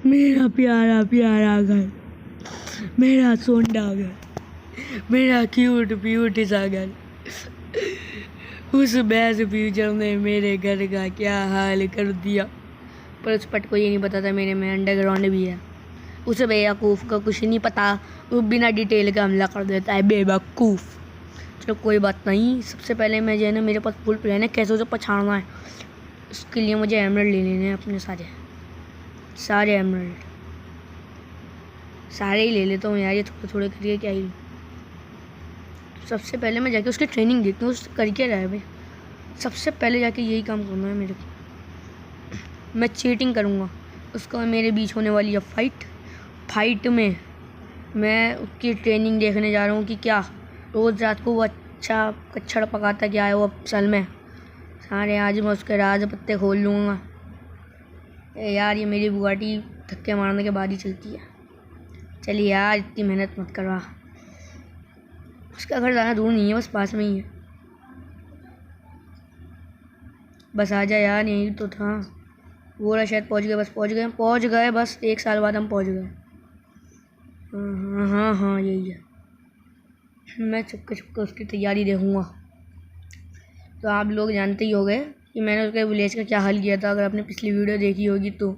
मेरा प्यारा प्यारा घर, मेरा सोंडा घर, मेरा क्यूट ब्यूट सा घर। उस बैस फ्यूचर ने मेरे घर का क्या हाल कर दिया। पर उस पट को ये नहीं पता था मेरे में अंडरग्राउंड भी है। उस बेवकूफ़ का कुछ नहीं पता, वो बिना डिटेल का हमला कर देता है, बेवकूफ़। चलो कोई बात नहीं, सबसे पहले मैं जो है ना, मेरे पास फुल प्लान है कैसे उसे पछाड़ना है। उसके लिए मुझे एमरल्ड ले लेने हैं अपने सारे एमरल्ड, सारे ही ले लेता हूँ यार, ये थोड़े थोड़े करके क्या ही। सबसे पहले मैं जाके उसकी ट्रेनिंग देखता हूँ, उससे कर क्या रहा है भाई। सबसे पहले जाके यही काम करना है मेरे को। मैं चीटिंग करूँगा, उसका मेरे बीच होने वाली है फाइट में मैं उसकी ट्रेनिंग देखने जा रहा हूँ कि क्या रोज़ रात को वो अच्छा कच्छड़ पकाता क्या है वो असल में। सारे आज मैं उसके राज पत्ते खोल लूँगा। यार ये मेरी बुगाटी धक्के मारने के बाद ही चलती है। चलिए यार इतनी मेहनत मत करवा। उसका घर ज़्यादा दूर नहीं है, बस पास में ही है। बस आ जा यार, यही तो था। वो रहा शायद पहुँच गए बस 1 साल बाद हम पहुँच गए। हाँ यही है। मैं चुपके उसकी तैयारी देखूँगा। तो आप लोग जानते ही हो गए कि मैंने उसके विलेज का क्या हल किया था, अगर आपने पिछली वीडियो देखी होगी तो।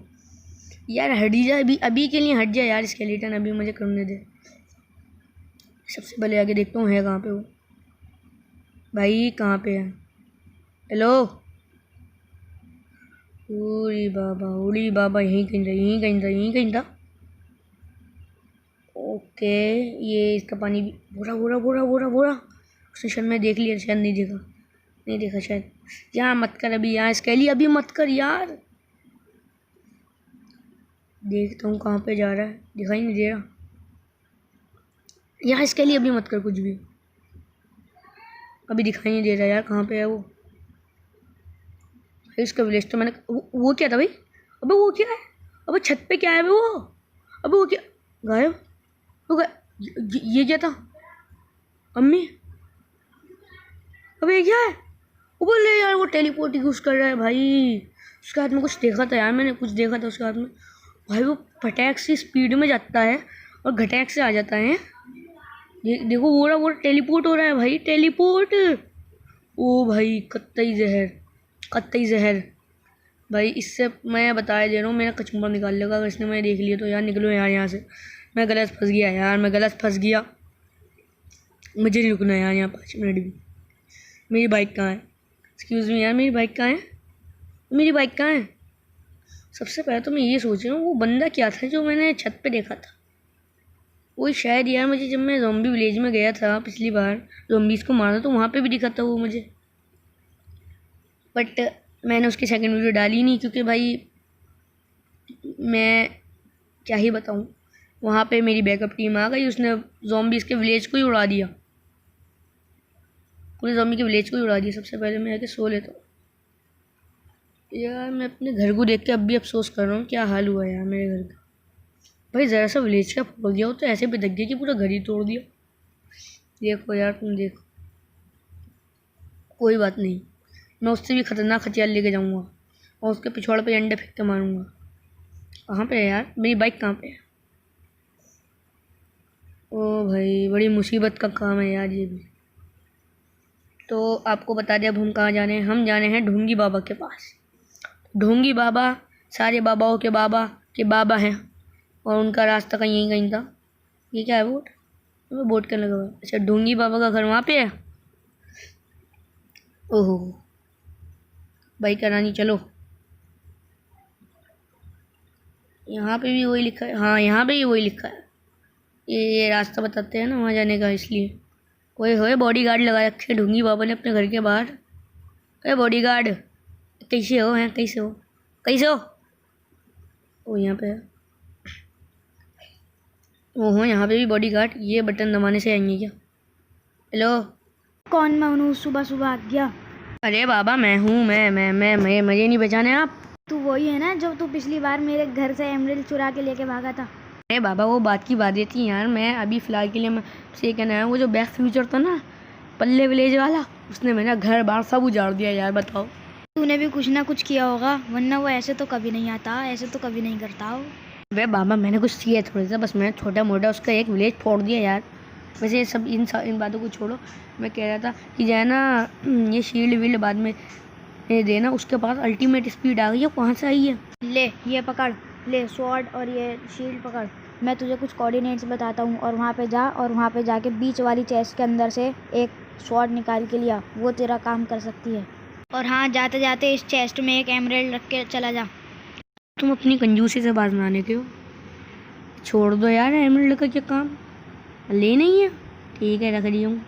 यार हट जा, अभी के लिए हट जा यार स्केलेटन, अभी मुझे करने दे। सबसे पहले आगे देखता हूँ है कहाँ पे वो भाई, कहाँ पे है। हेलो उड़ी बाबा यहीं कहीं था। ओके ये इसका पानी भी बोरा उसने शायद मैं देख लिया, शायद नहीं देखा शायद। यहाँ मत कर अभी, यहाँ स्केली अभी मत कर यार। देखता हूँ कहाँ पे जा रहा है, दिखाई नहीं दे रहा। यहाँ स्केली अभी मत कर कुछ भी, अभी दिखाई नहीं दे रहा यार कहाँ पे है वो। इसका विलेज तो मैंने वो क्या था भाई। अबे वो क्या है, अबे छत पे क्या है वो। अबे वो क्या गायब हो गया। ये क्या था अम्मी। अबे ये क्या है। वो बोले यार वो टेलीपोर्ट यूज़ कर रहा है भाई। उसके हाथ में कुछ देखा था यार, मैंने कुछ देखा था उसके हाथ में भाई। वो फटैक से स्पीड में जाता है और घटैक से आ जाता है। देखो वो टेलीपोर्ट हो रहा है भाई, टेलीपोर्ट। ओ भाई कत्तई जहर भाई। इससे मैं बता दे रहा हूँ मेरा कचुम्बर निकाल लेगा अगर इसने मैं देख लिया तो। यार निकलो यार यहाँ से, मैं गलत फंस गया। मुझे नहीं रुकना यार यहाँ 5 मिनट भी। मेरी बाइक कहाँ है, एक्सक्यूज़ मी यार, मेरी बाइक कहाँ है। सबसे पहले तो मैं ये सोच रहा हूँ वो बंदा क्या था जो मैंने छत पे देखा था। वही शायद यार मुझे जब मैं ज़ॉम्बी विलेज में गया था पिछली बार ज़ॉम्बीज़ को मारा तो वहाँ पे भी दिखा था वो मुझे। बट मैंने उसकी सेकंड वीडियो डाली नहीं क्योंकि भाई मैं क्या ही बताऊँ, वहाँ पे मेरी बैकअप टीम आ गई, उसने ज़ॉम्बीज़ के विलेज को ही उड़ा दिया, पूरे ज़ॉम्बी के विलेज को ही उड़ा दिया। सबसे पहले मैं आके सो लेता हूँ यार। मैं अपने घर को देख के अब भी अफसोस कर रहा हूँ क्या हाल हुआ यार मेरे घर का। भाई ज़रा सा विलेज का फोड़ दिया हो तो ऐसे भी गया कि पूरा घर ही तोड़ दिया। देखो यार तुम देखो, कोई बात नहीं, मैं उससे भी ख़तरनाक हथियार लेके जाऊँगा और उसके पिछवाड़े पे अंडे फेंक के मारूँगा। कहाँ पे है यार मेरी बाइक, कहाँ पे है। ओ भाई बड़ी मुसीबत का काम है यार ये भी। तो आपको बता दें अब हम कहाँ जाने हैं। हम जाने हैं ढोंगी बाबा के पास। ढोंगी बाबा सारे बाबाओं के बाबा हैं और उनका रास्ता कहीं कहीं था। ये क्या है बोट करने लगा हुआ है। अच्छा ढोंगी बाबा का घर वहाँ पे है। ओहो भाई करानी चलो। यहाँ पे भी वही लिखा है, हाँ यहाँ पे भी वही लिखा है। ये रास्ता बताते हैं ना वहाँ जाने का, इसलिए कोई बॉडी गार्ड लगा रखे ढोंगी बाबा ने अपने घर के बाहर। अरे बॉडी गार्ड कैसे हो। ओ यहाँ पे है। ओहो यहाँ पे भी बॉडी गार्ड। ये बटन दबाने से आएंगे क्या। हेलो कौन मैं सुबह आ गया। अरे बाबा मैं हूँ, मैं मुझे नहीं बचाने आप। तू वही है ना जो तू पिछली बार मेरे घर से एमरल्ड चुरा के लेके भागा था। अरे बाबा वो बात की बातें थी यार। मैं अभी फ़िलहाल के लिए मैं से कहना है, वो जो बैक फ्यूचर था ना पल्ले विलेज वाला, उसने मेरा घर बार सब उजाड़ दिया यार। बताओ तूने भी कुछ ना कुछ किया होगा, वरना वो ऐसे तो कभी नहीं आता, ऐसे तो कभी नहीं करता हो। वे बाबा मैंने कुछ किया थोड़ा सा, बस मैंने छोटा मोटा उसका एक विलेज फोड़ दिया यार। वैसे ये सब इन बातों को छोड़ो, मैं कह रहा था कि जो है ना ये शील्ड वील्ड बाद में ये देना। उसके पास अल्टीमेट स्पीड आ गई है, कहाँ से आई है? ले ये पकड़, ले स्वॉर्ड और ये शील्ड पकड़। मैं तुझे कुछ कोऑर्डिनेट्स बताता हूँ और वहाँ पे जा, और वहाँ पे जाके बीच वाली चेस्ट के अंदर से एक स्वॉर्ड निकाल के लिया, वो तेरा काम कर सकती है। और हाँ, जाते जाते इस चेस्ट में एक एमराल्ड रख के चला जा। तुम अपनी कंजूसी से बात बनाने के हो, छोड़ दो यार। एमराल्ड का क्या काम, ले नहीं है ठीक है, रख रही हूँ।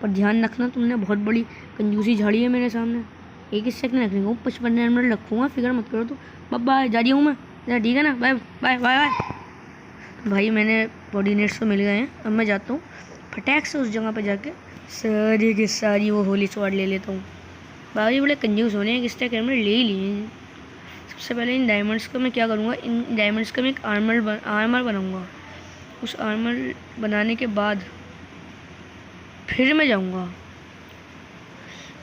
पर ध्यान रखना, तुमने बहुत बड़ी कंजूसी झाड़ी है मेरे सामने। एक ही सेकंड रखने को 55 एमराल्ड रखूँगा, फिक्र मत करो। तो बाय, जा रही हूँ मैं, ठीक है ना, बाय बाय बाय बाय। भाई मैंने कोऑर्डिनेट्स तो मिल गए हैं, अब मैं जाता हूँ फटाक से उस जगह पे जाके सारी की सारी वो होली स्वॉर्ड ले लेता हूँ। बाबा जी बड़े कंजूस होने हैं, किस कैमरे ले ही लिए हैं। सबसे पहले इन डायमंड्स को मैं क्या करूँगा, इन डायमंड्स का मैं एक आर्मर बनाऊँगा। उस आर्मर बनाने के बाद फिर मैं जाऊँगा,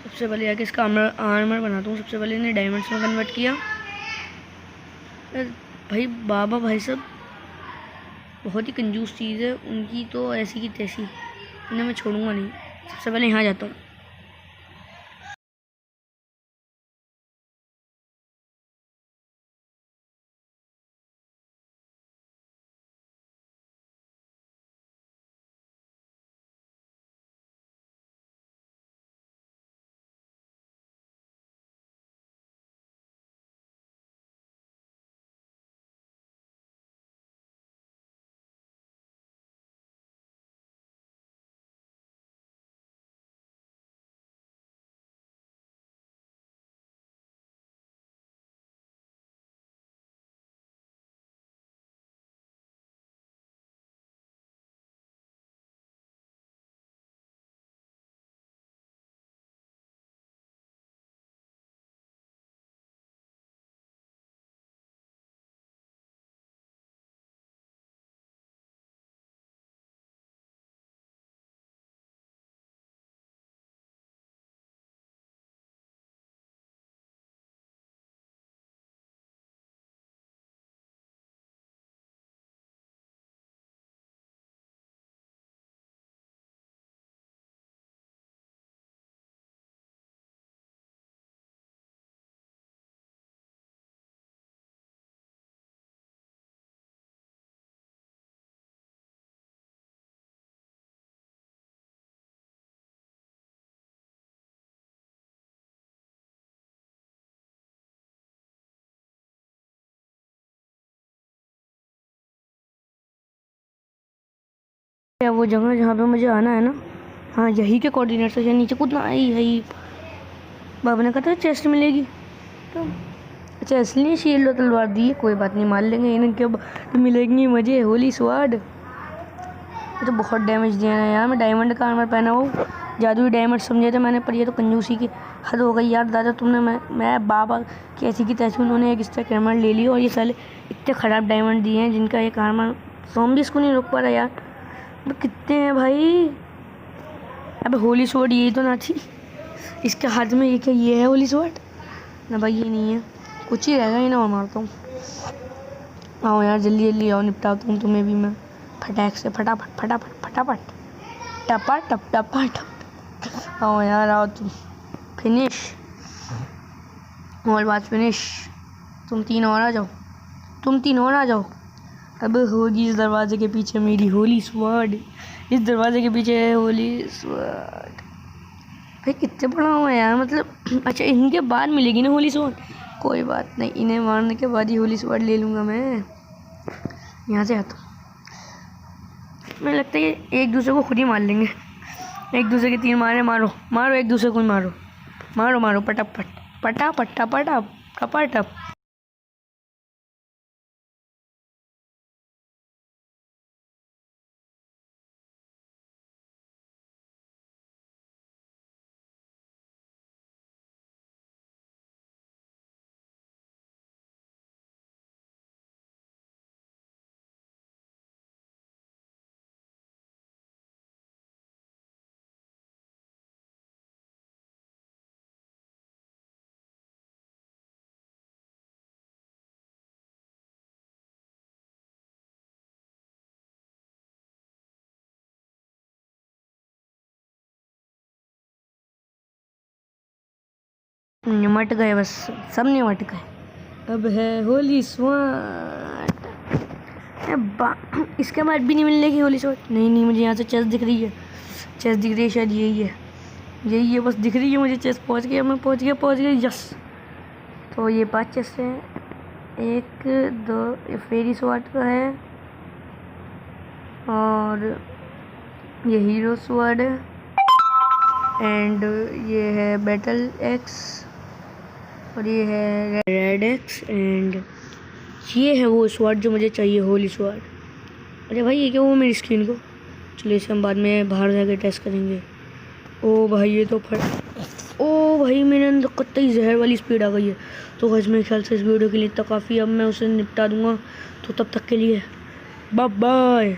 सबसे पहले जाके इसका आर्मर बनाता हूँ। सबसे पहले इन्हें डायमंड्स में कन्वर्ट किया। भाई बाबा भाई साहब बहुत ही कंजूस चीज़ है उनकी, तो ऐसी की तैसी, इन्हें मैं छोड़ूंगा नहीं। सबसे पहले यहाँ जाता हूँ। या वो जगह जहाँ पे मुझे आना है ना, हाँ यही के कोऑर्डिनेट्स है। नीचे कूदना आई है, बाबा ने कहा था चेस्ट मिलेगी, तो अच्छा इसलिए शील्ड और तलवार दी है। कोई बात नहीं, मान लेंगे इनके तो मिलेंगी मुझे होली स्वॉर्ड। ये तो बहुत डैमेज दिया है यार, मैं डायमंड का आर्मर पहना हूँ, जादुई डायमंड समझे थे मैंने, पर ये तो कंजूसी की हद हो गई यार। दादा तुमने मैं बाबा कैसी की तैसी उन्होंने एक स्टैक डायमंड ले लिया, और ये साले इतने ख़राब डायमंड दिए हैं जिनका एक आर्मर ज़ॉम्बी इसको नहीं रोक पा रहा यार। अब कितने हैं भाई? अब होली स्वॉर्ड यही तो ना थी इसके हाथ में, ये क्या ये है होली स्वॉर्ड? ना भाई ये नहीं है, कुछ ही रहेगा, इन्हें और मारता हूँ। आओ यार जल्दी जल्दी आओ, निपटाता हूँ तुम्हें भी मैं फटाक से, फटाफट फटाफट फटाफट, टपा टप टपा टप। आओ यार आओ, तुम फिनिश, और बात फिनिश। तुम तीन और आ जाओ, तुम तीन और आ जाओ। अब होगी इस दरवाजे के पीछे मेरी होली स्वॉर्ड, इस दरवाजे के पीछे है होली स्वॉर्ड। भाई कितने बड़ा हुआ यार, मतलब अच्छा इनके बाद मिलेगी ना होली स्वॉर्ड, कोई बात नहीं, इन्हें मारने के बाद ही होली स्वॉर्ड ले लूँगा मैं। यहाँ से आता हूँ, मुझे लगता है ये एक दूसरे को खुद ही मार लेंगे। एक दूसरे के तीन मारे, मारो मारो एक दूसरे को, मारो मारो मारो, पटापट पटापट टपा टप। निमट गए, बस सब निमट गए। अब है होली स्वॉर्ड। इसके बाद भी नहीं मिलने की होली स्वॉर्ड। नहीं, मुझे यहाँ से चेस्ट दिख रही है, शायद यही है, बस दिख रही है मुझे चेस्ट। पहुँच गया, यस। तो ये 5 चेस्ट हैं, 1 2 फेरी स्वॉर्ड का है, और ये हीरो स्वॉर्ड है, एंड ये है बैटल एक्स, और ये है रेड एक्स, एंड ये है वो स्वॉर्ड जो मुझे चाहिए, होली स्वॉर्ड। अरे भाई ये क्या हुआ मेरी स्क्रीन को? चलिए इसे हम बाद में बाहर जाकर टेस्ट करेंगे। ओ भाई ये तो ओ भाई मेरे अंदर कतई जहर वाली स्पीड आ गई है। तो गाइस मेरे ख्याल से इस वीडियो के लिए इतना काफ़ी, अब मैं उसे निपटा दूँगा। तो तब तक के लिए बाय बाय।